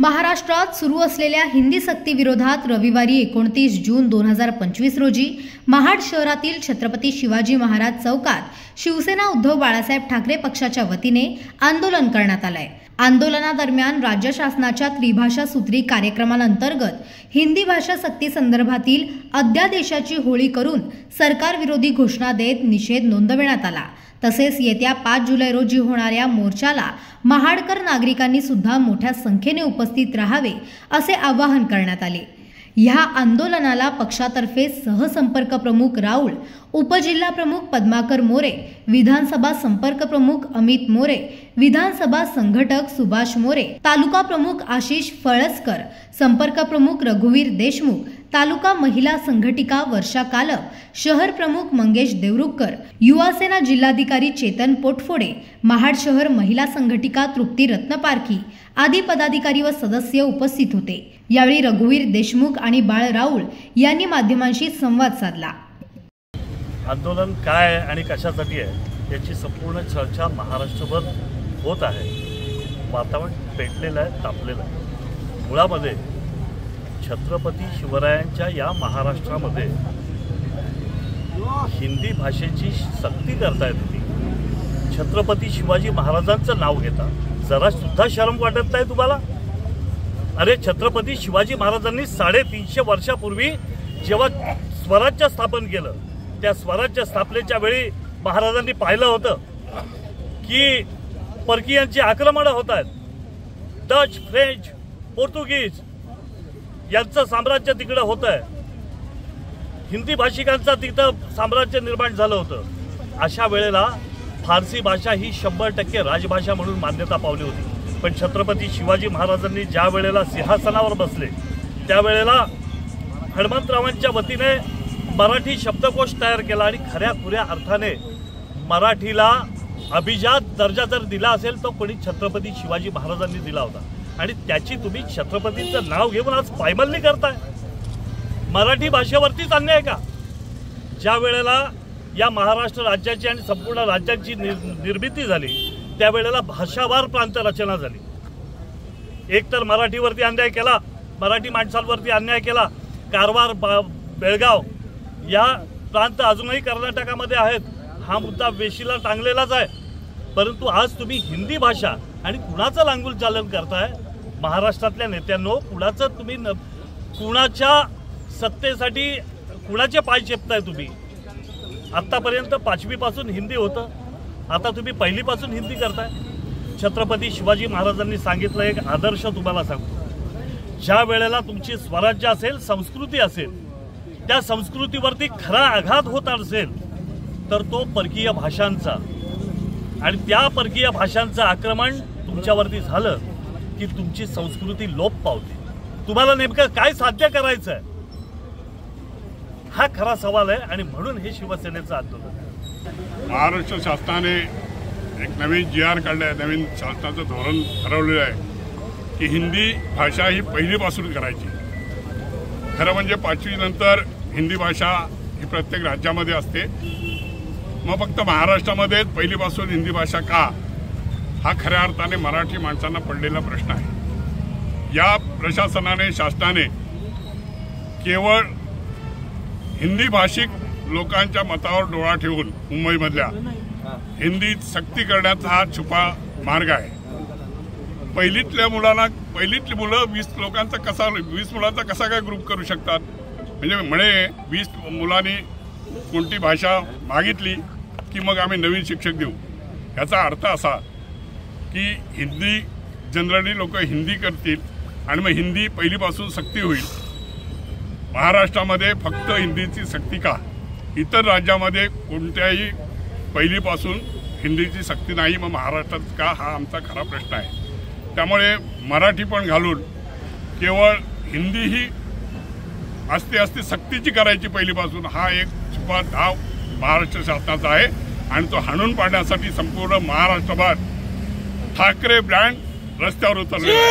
महाराष्ट्रात सुरू असलेल्या हिंदी सक्ती विरोधात रविवारी 29 जून 2025 रोजी महाड शहरातील छत्रपती शिवाजी महाराज चौकात शिवसेना उद्धव बाळासाहेब ठाकरे पक्षाच्या वतीने आंदोलन करण्यात आले। आंदोलनादरम्यान राज्य शासनाच्या त्रिभाषा सूत्री कार्यक्रमांतर्गत हिंदी भाषा सक्ती संदर्भातील अध्यादेशाची होळी करून सरकार विरोधी घोषणा देत निषेध नोंदवण्यात आला। तसेच येत्या 5 जुलै रोजी होणाऱ्या मोर्चाला महाडकर नागरिकांनी सुद्धा मोठ्या संख्येने उपस्थित राहावे असे आवाहन करण्यात आले। या आंदोलनाला पक्षातर्फे सहसंपर्क प्रमुख राहुल, उपजिल्हा प्रमुख पद्माकर मोरे, विधानसभा संपर्क प्रमुख अमित मोरे, विधानसभा संघटक सुभाष मोरे, तालुका प्रमुख आशिष फळसकर, संपर्क प्रमुख रघुवीर देशमुख, तालुका महिला संघटिका वर्षा कालप, शहर प्रमुख मंगेश देवरुखकर, युवासेना जिल्हाधिकारी चेतन पोटफोडे, महाड शहर महिला संघटिका तृप्ती रत्नपारखी आदी पदाधिकारी व सदस्य उपस्थित होते। यावेळी रघुवीर देशमुख आणि बाळ राहुल यांनी माध्यमांशी संवाद साधला। आंदोलन काय आणि कशासाठी आहे याची संपूर्ण चर्चा महाराष्ट्रभर होत आहे। वातावरण पेटलेलं आहे, तापलेलं आहे। मुळामध्ये छत्रपती शिवरायांच्या या महाराष्ट्रामध्ये हिंदी भाषेची सक्ती करतायत तुम्ही। छत्रपती शिवाजी महाराजांचं नाव घेता, जरा सुद्धा शरम वाटत नाही तुम्हाला? अरे छत्रपती शिवाजी महाराजांनी 350 वर्षापूर्वी जेव्हा स्वराज्य स्थापन केलं, त्या स्वराज्य स्थापनेच्या वेळी महाराजांनी पाहिलं होतं की परकीयांची आक्रमणं होत आहेत। डच, फ्रेंच, पोर्तुगीज यांचं साम्राज्य तिकडे होत आहे। हिंदी भाषिकांचं तिथं साम्राज्य निर्माण झालं होतं। अशा वेळेला फारसी भाषा ही 100% राजभाषा म्हणून मान्यता पावली होती। पण छत्रपती शिवाजी महाराजांनी ज्या वेळेला सिंहासनावर बसले त्यावेळेला हनुमंतरावांच्या वतीने मराठी शब्दकोश तयार केला आणि खऱ्या खुऱ्या अर्थाने मराठीला अभिजात दर्जा जर दिला असेल तो कोणी छत्रपती शिवाजी महाराजांनी दिला होता। आणि त्याची तुम्ही छत्रपतींचं नाव घेऊन आज पायमल्ली करताय। मराठी भाषेवरतीच अन्याय का? ज्या वेळेला या महाराष्ट्र राज्याची आणि संपूर्ण राज्यांची निर्मिती झाली त्यावेळेला भाषावार प्रांत रचना झाली। एक तर मराठीवरती अन्याय केला, मराठी माणसांवरती अन्याय केला। कारवार, बेळगाव या प्रांत अजूनही कर्नाटकामध्ये आहेत, हा मुद्दा वेशीला टांगलेलाच आहे। परंतु आज तुम्ही हिंदी भाषा आणि कुणाचं लांगुल चालन करताय? महाराष्ट्रातल्या नेत्यांनो, कुणाचं तुम्ही कुणाच्या सत्तेसाठी कुणाचे पाय चेपताय तुम्ही? आतापर्यंत 5वी पासून हिंदी होतं, आता तुम्ही 1ली पासून हिंदी करताय। छत्रपती शिवाजी महाराजांनी सांगितलं एक आदर्श तुम्हाला सांगतो, ज्या वेळेला तुमची स्वराज्य असेल, संस्कृती असेल, त्या संस्कृतीवरती खरा आघात होत असेल तर तो परकीय भाषांचा, आणि त्या परकीय भाषांचं आक्रमण तुमच्यावरती झालं की तुमची संस्कृती लोप पावते। तुम्हाला नेमकं काय साध्य करायचं आहे हा खरा सवाल आहे, आणि म्हणून हे शिवसेनेचं आंदोलन आहे। महाराष्ट्र शासनाने एक नवीन GR काढलाय, नवीन शासनाचं धोरण ठरवलेलं आहे की हिंदी भाषा ही पहिलीपासून करायची। खरं म्हणजे 5वी नंतर हिंदी भाषा ही प्रत्येक राज्यामध्ये असते, मग फक्त महाराष्ट्रामध्ये पहिलीपासून हिंदी भाषा का, हा खऱ्या अर्थाने मराठी माणसांना पडलेला प्रश्न आहे। या प्रशासनाने, शासनाने केवळ हिंदी भाषिक लोकांच्या मतावर डोळा ठेवून मुंबईमधल्या हिंदीत सक्ती करण्याचा हा छुपा मार्ग आहे। पहिलीतली मुलं 20 मुलांचा कसा काय ग्रुप करू शकतात? म्हणजे 20 मुलांनी कोणती भाषा मागितली की मग आम्ही नवीन शिक्षक देऊ, याचा अर्थ असा की हिंदी जनरली लोक हिंदी करतील आणि मग हिंदी पहिलीपासून सक्ती होईल। महाराष्ट्रामध्ये फक्त हिंदीची सक्ती का? इतर राज्यामध्ये कोणत्याही पहिलीपासून हिंदीची सक्ती नाही, मग महाराष्ट्रात का? हा आमचा खरा प्रश्न आहे। त्यामुळे मराठी पण घालून केवळ हिंदी ही असते सक्तीची करायची पहिलीपासून, हा एक छुपा धाव महाराष्ट्र शासनाचा आहे आणि तो हाणून पाडण्यासाठी संपूर्ण महाराष्ट्रभर ठाकरे ब्रँड रस्त्यावर उतरले आहे।